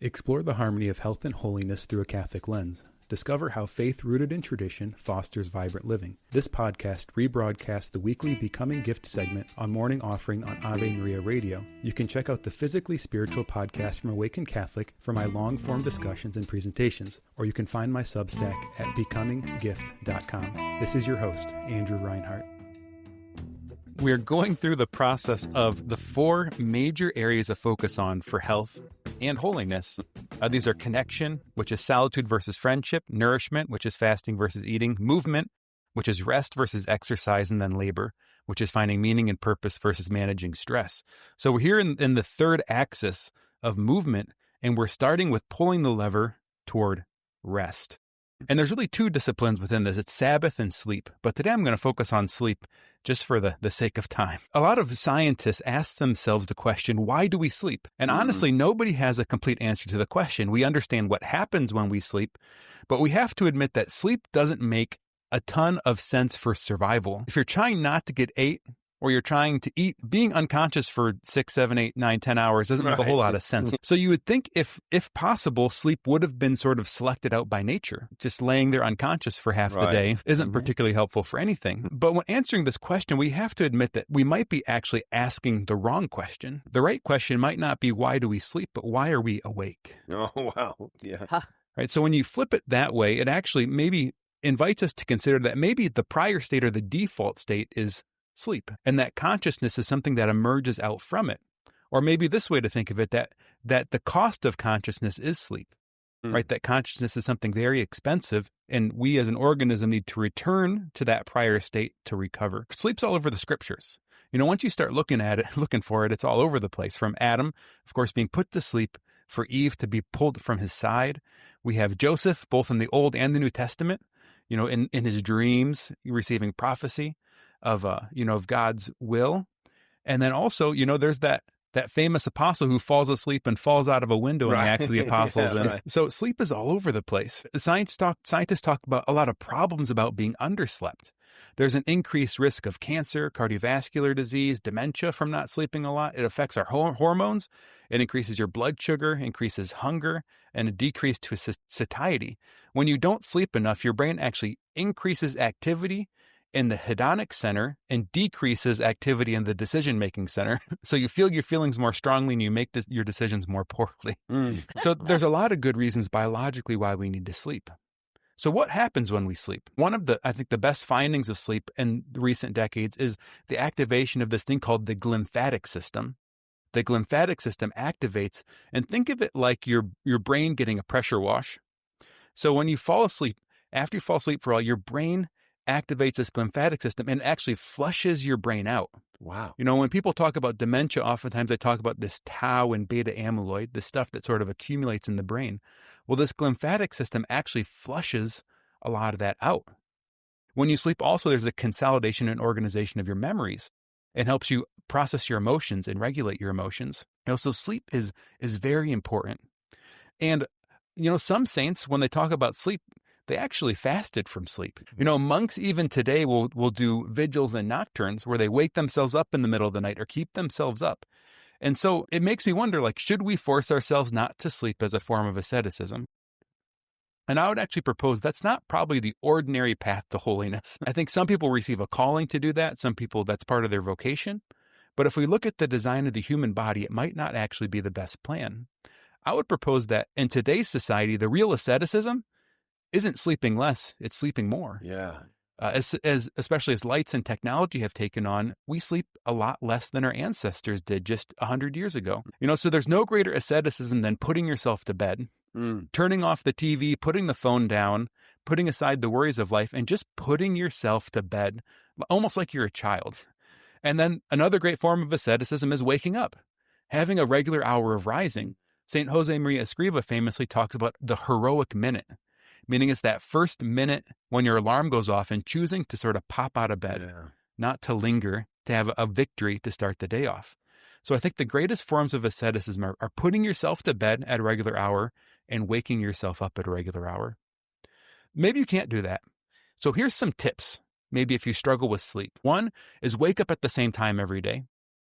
Explore the harmony of health and holiness through a Catholic lens. Discover how faith rooted in tradition fosters vibrant living. This podcast rebroadcasts the weekly Becoming Gift segment on Morning Offering on Ave Maria Radio. You can check out the Physically Spiritual podcast from Awakened Catholic for my long-form discussions and presentations, or you can find my Substack at becominggift.com. This is your host, Andrew Reinhardt. We're going through the process of the four major areas of focus on for health and holiness. These are connection, which is solitude versus friendship; nourishment, which is fasting versus eating; movement, which is rest versus exercise; and then labor, which is finding meaning and purpose versus managing stress. So we're here in the third axis of movement, and we're starting with pulling the lever toward rest. And there's really two disciplines within this. It's Sabbath and sleep. But today I'm going to focus on sleep just for the sake of time. A lot of scientists ask themselves the question, why do we sleep? And honestly, nobody has a complete answer to the question. We understand what happens when we sleep, but we have to admit that sleep doesn't make a ton of sense for survival. If you're trying not to get ate, or you're trying to eat, being unconscious for 6, 7, 8, 9, 10 hours doesn't make a whole lot of sense. So you would think if possible, sleep would have been sort of selected out by nature. Just laying there unconscious for half the day isn't particularly helpful for anything. But when answering this question, we have to admit that we might be actually asking the wrong question. The right question might not be why do we sleep, but why are we awake? Oh, wow. Yeah. Huh. Right. So when you flip it that way, it actually maybe invites us to consider that maybe the prior state or the default state is sleep, and that consciousness is something that emerges out from it. Or maybe this way to think of it, that the cost of consciousness is sleep, right? That consciousness is something very expensive, and we as an organism need to return to that prior state to recover. Sleep's all over the scriptures. You know, once you start looking for it, it's all over the place. From Adam, of course, being put to sleep, for Eve to be pulled from his side. We have Joseph, both in the Old and the New Testament, you know, in his dreams, receiving prophecy of God's will. And then also, you know, there's that famous apostle who falls asleep and falls out of a window in the Acts of the Apostles. So sleep is all over the place. Scientists talk about a lot of problems about being underslept. There's an increased risk of cancer, cardiovascular disease, dementia from not sleeping a lot. It affects our hormones. It increases your blood sugar, increases hunger, and a decrease to satiety. When you don't sleep enough, your brain actually increases activity in the hedonic center and decreases activity in the decision-making center. So you feel your feelings more strongly and you make your decisions more poorly. So there's a lot of good reasons biologically why we need to sleep. So what happens when we sleep? One of I think the best findings of sleep in recent decades is the activation of this thing called the glymphatic system. The glymphatic system activates, and think of it like your brain getting a pressure wash. So when you fall asleep, after you fall asleep for all, your brain activates this glymphatic system and actually flushes your brain out. Wow. You know, when people talk about dementia, oftentimes they talk about this tau and beta amyloid, the stuff that sort of accumulates in the brain. Well, this glymphatic system actually flushes a lot of that out. When you sleep, also, there's a consolidation and organization of your memories. It helps you process your emotions and regulate your emotions. You know, so sleep is very important. And, you know, some saints, when they talk about sleep, they actually fasted from sleep. You know, monks even today will do vigils and nocturnes where they wake themselves up in the middle of the night or keep themselves up. And so it makes me wonder, like, should we force ourselves not to sleep as a form of asceticism? And I would actually propose that's not probably the ordinary path to holiness. I think some people receive a calling to do that. Some people, that's part of their vocation. But if we look at the design of the human body, it might not actually be the best plan. I would propose that in today's society, the real asceticism isn't sleeping less, it's sleeping more. Yeah. Especially as lights and technology have taken on, we sleep a lot less than our ancestors did just 100 years ago. You know, so there's no greater asceticism than putting yourself to bed, turning off the TV, putting the phone down, putting aside the worries of life, and just putting yourself to bed, almost like you're a child. And then another great form of asceticism is waking up, having a regular hour of rising. St. Jose Maria Escriva famously talks about the heroic minute, meaning it's that first minute when your alarm goes off and choosing to sort of pop out of bed, not to linger, to have a victory to start the day off. So I think the greatest forms of asceticism are putting yourself to bed at a regular hour and waking yourself up at a regular hour. Maybe you can't do that. So here's some tips, maybe if you struggle with sleep. One is wake up at the same time every day.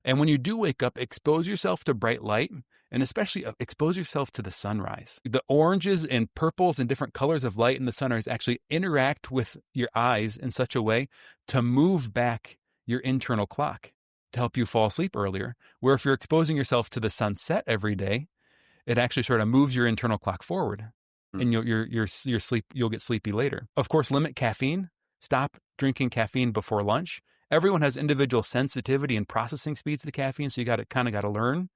And when you do wake up, expose yourself to bright light And especially expose yourself to the sunrise. The oranges and purples and different colors of light in the sunrise actually interact with your eyes in such a way to move back your internal clock to help you fall asleep earlier. Where if you're exposing yourself to the sunset every day, it actually sort of moves your internal clock forward, and you'll get sleepy later. Of course, limit caffeine. Stop drinking caffeine before lunch. Everyone has individual sensitivity and processing speeds to caffeine, so you got to learn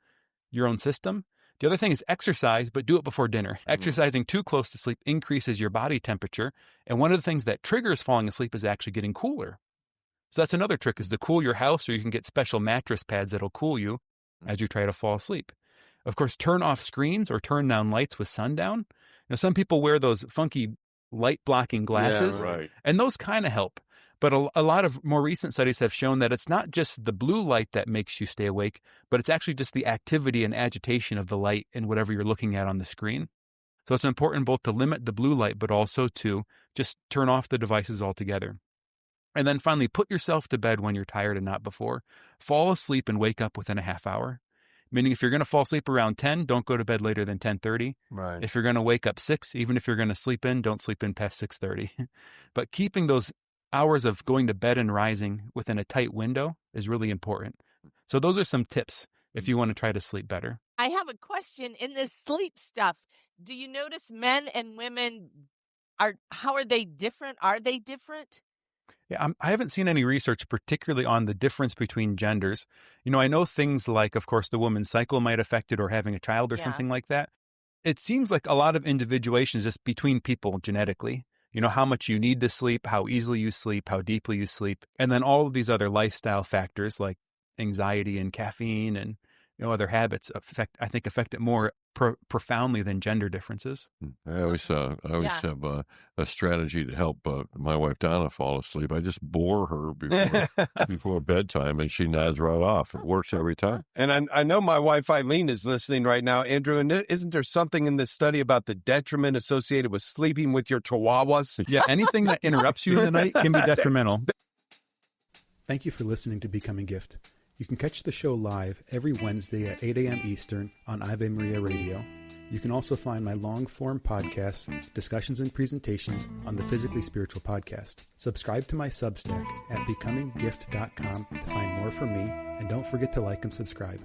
your own system. The other thing is exercise, but do it before dinner. Exercising too close to sleep increases your body temperature, and one of the things that triggers falling asleep is actually getting cooler. So that's another trick, is to cool your house, or you can get special mattress pads that'll cool you as you try to fall asleep. Of course, turn off screens or turn down lights with sundown. Some people wear those funky light-blocking glasses, and those kind of help. But a lot of more recent studies have shown that it's not just the blue light that makes you stay awake, but it's actually just the activity and agitation of the light in whatever you're looking at on the screen. So it's important both to limit the blue light, but also to just turn off the devices altogether. And then finally, put yourself to bed when you're tired and not before. Fall asleep and wake up within a half hour. Meaning if you're going to fall asleep around 10, don't go to bed later than 10:30. Right. If you're going to wake up 6, even if you're going to sleep in, don't sleep in past 6:30. But keeping those hours of going to bed and rising within a tight window is really important. So those are some tips if you want to try to sleep better. I have a question in this sleep stuff. Do you notice men and women how are they different? Are they different? Yeah, I haven't seen any research particularly on the difference between genders. I know things like, of course, the woman's cycle might affect it, or having a child or something like that. It seems like a lot of individuation is just between people genetically. How much you need to sleep, how easily you sleep, how deeply you sleep. And then all of these other lifestyle factors like anxiety and caffeine and other habits affect it more profoundly than gender differences. I always have a strategy to help my wife Donna fall asleep. I just bore her before bedtime, and she nods right off. It works every time. And I know my wife Eileen is listening right now, Andrew. And isn't there something in this study about the detriment associated with sleeping with your chihuahuas? Yeah, anything that interrupts you in the night can be detrimental. Thank you for listening to Becoming Gift. You can catch the show live every Wednesday at 8 a.m. Eastern on Ave Maria Radio. You can also find my long-form podcasts, discussions, and presentations on the Physically Spiritual podcast. Subscribe to my Substack at becominggift.com to find more from me, and don't forget to like and subscribe.